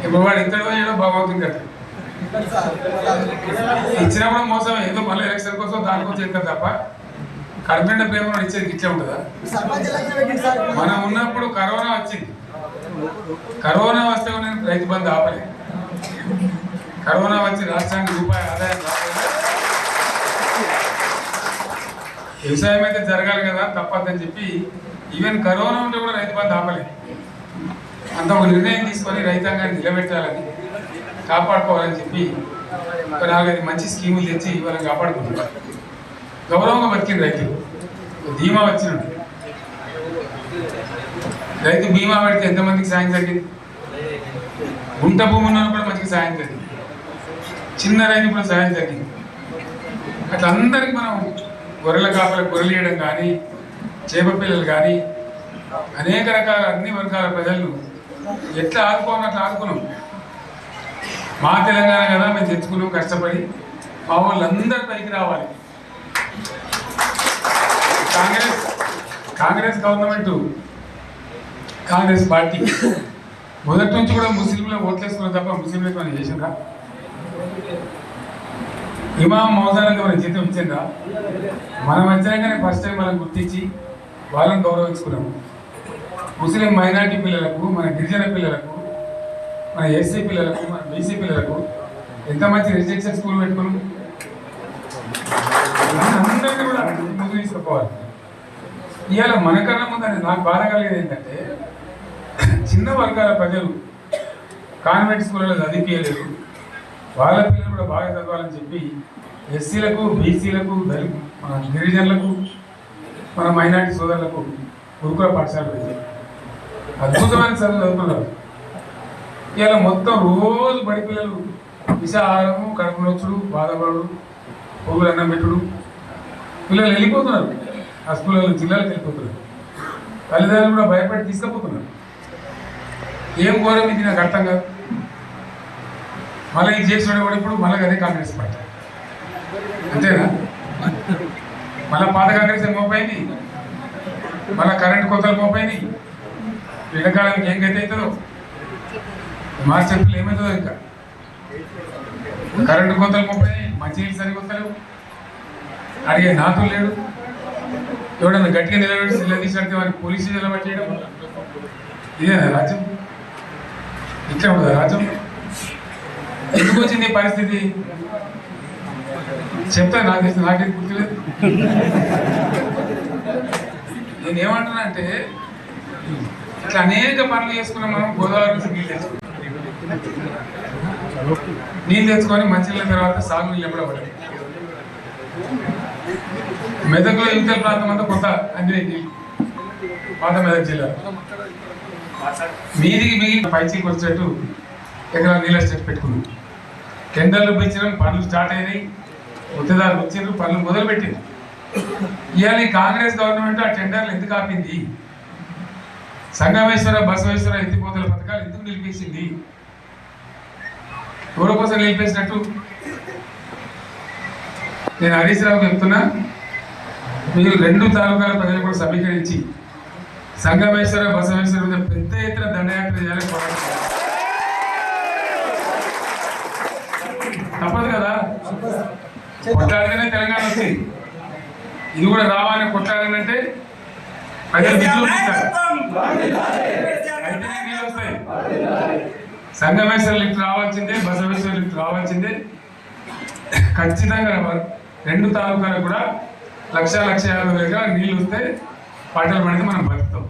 ఇప్పుడు వాడు ఇంతలో ఏదో బాగవుతుంది కదా ఇచ్చినప్పుడు మోసం ఏదో మళ్ళీ ఎలక్షన్ కోసం దానికోసం చేస్తారు తప్ప కడుపుండ ప్రేమ ఇచ్చేది ఇచ్చే ఉంటుందా? మనం ఉన్నప్పుడు కరోనా వచ్చింది. కరోనా వస్తే నేను రైతు బంధు ఆపలేదు. కరోనా వచ్చి రాష్ట్రానికి రూపాయి ఆదాయం రాలేదు. వ్యవసాయం అయితే జరగాలి కదా, తప్పదని చెప్పి ఈవెన్ కరోనా ఉంటే కూడా రైతు బంధు ఆపలేదు. అంత ఒక నిర్ణయం తీసుకొని రైతాంగాన్ని నిలబెట్టాలని, కాపాడుకోవాలని చెప్పి ఒక 4-5 మంచి స్కీములు తెచ్చి వాళ్ళని కాపాడుకుంటున్నారు. గౌరవంగా బతికింది రైతులు. బీమా వచ్చినట్టు రైతు బీమా పెడితే ఎంతమందికి సాయం జరిగింది? గుంట భూమి ఉన్న కూడా మంచిగా సాయం జరిగింది. చిన్న రైతు కూడా సాయం జరిగింది. అట్లా అందరికి మనం గొర్రెల కాపలకు గొర్రెలు ఇవ్వడం కానీ, చేప పిల్లలు కానీ, అనేక రకాల అన్ని వర్గాల ప్రజలు ఎట్లా ఆదుకోవాలి అట్లా ఆదుకున్నాం. మా తెలంగాణ కదా మేము తెచ్చుకున్నాం కష్టపడి. మా వాళ్ళందరూ పైకి రావాలి. కాంగ్రెస్ గవర్నమెంట్, కాంగ్రెస్ పార్టీ మొదటి నుంచి కూడా ముస్లింలు ఓట్లేసుకున్నారు తప్ప ముస్లింలకు మనం చేసిందా? ఇమాం మౌజానికి మనం జీతం ఇచ్చిందా? మనం వచ్చాకనే ఫస్ట్ టైం మనం గుర్తించి వాళ్ళని గౌరవించుకున్నాము. ముస్లిం మైనార్టీ పిల్లలకు, మన గిరిజన పిల్లలకు, మన ఎస్సీ పిల్లలకు, మన బీసీ పిల్లలకు ఎంత మంచి రెసిడెన్షియల్ స్కూల్ పెట్టుకున్నాం. అందరినీ కూడా ముందు తీసుకుపోవాలి. ఇవాళ మనకన్నా ముందని నాకు బాధ కలిగేది ఏంటంటే, చిన్న వర్గాల ప్రజలు కాన్వెంట్ స్కూళ్ళలో చదివించలేరు. వాళ్ళ పిల్లలు కూడా బాగా చదవాలని చెప్పి ఎస్సీలకు, బీసీలకు, మన గిరిజనులకు, మన మైనార్టీ సోదరులకు గురుకుల పాఠశాలలు పెట్టారు. అద్భుతమైన చదువు చదువుతున్నారు. ఇవాళ మొత్తం రోజు బడి పిల్లలు విషాహారము, కడుపు నొచ్చుడు, బాధపడు, పొగులు అన్నం పెట్టుడు, పిల్లలు వెళ్ళిపోతున్నారు. ఆ స్కూళ్ళలో జిల్లాలకు వెళ్ళిపోతున్నారు. తల్లిదండ్రులు కూడా భయపడి తీసుకుపోతున్నారు. ఏం ఘోరం ఇది నాకు అర్థం కాదు. మళ్ళీ ఇది చేసిన కూడా ఇప్పుడు మళ్ళీ అదే కాంగ్రెస్ పార్టీ అంతేనా? మళ్ళీ పాత కాంగ్రెస్ మోపోయింది, మళ్ళీ కరెంట్ కోతలు మోపోయింది. ఎండాకాలానికి ఏం గతి అవుతుందో, మార్చి చెప్పులు ఏమవుతుందో, ఇంకా కరెంటు కోతలు మోపోయినాయి, మంచినీళ్ళు సరికొత్తలేవు, అడిగే నాతో లేడు. ఎవడన్నా గట్టిగా నిలబెట్టి నిలదీసినట్టు వారికి పోలీసు నిలబెట్టేయడం. ఇదేనా రాజ్యం? ఇట్లా ఉండదా రాజ్యం? ఎందుకు వచ్చింది ఈ పరిస్థితి చెప్తా. నాకే గుర్తులేదు. నేనేమంటున్నా అంటే, ఇట్లా అనేక పనులు చేసుకున్నాం. మనం గోదావరి నుంచి నీళ్ళు తెచ్చుకున్నాం. నీళ్ళు తెచ్చుకొని మంచినీళ్ళ తర్వాత సాగు నీళ్ళు ఎప్పుడో పడాలి. మెదక్లో యువతల ప్రాంతం అంతా కొత్త అంజనేయ పాత మెదక్ జిల్లా మీదికి మిగిలిన పైచీకి వచ్చేట్టు ఎకరా నీళ్ళ స్టెట్ పెట్టుకున్నాం. టెండర్లు పెంచడం, పనులు స్టార్ట్ అయినాయి, గుత్తేదారులు వచ్చిండ్రు, పనులు మొదలుపెట్టింది. ఇవాళ కాంగ్రెస్ గవర్నమెంట్ ఆ టెండర్లు ఎందుకు ఆపింది? సంగమేశ్వర, బసవేశ్వర ఎత్తిపోతల పథకాలు ఎందుకు నిలిపేసింది? ఎవరి కోసం నిలిపేసినట్టు? నేను హరీష్ రావుకి చెప్తున్నా, మీరు 2 తాలూకాల ప్రజలు కూడా సమీకరించి సంగమేశ్వర, బసవేశ్వర మీద పెద్ద ఎత్తున దండయాత్ర చేయాలని తప్పదు కదా. కొట్లాడితేనే తెలంగాణ వచ్చింది. ఇది కూడా రావాలని కొట్లాడాలంటే ప్రజలు విజృంభిస్తారు. అయితేనే నీళ్ళు వస్తాయి. సంగమేశ్వర లిఫ్ట్ రావాల్సిందే, బసవేశ్వర లిఫ్ట్ రావాల్సిందే. ఖచ్చితంగా 2 తాలూకాలకు కూడా 1,50,000 నీళ్ళు వస్తే పంటలు పడితే మనం బతుకుతాం.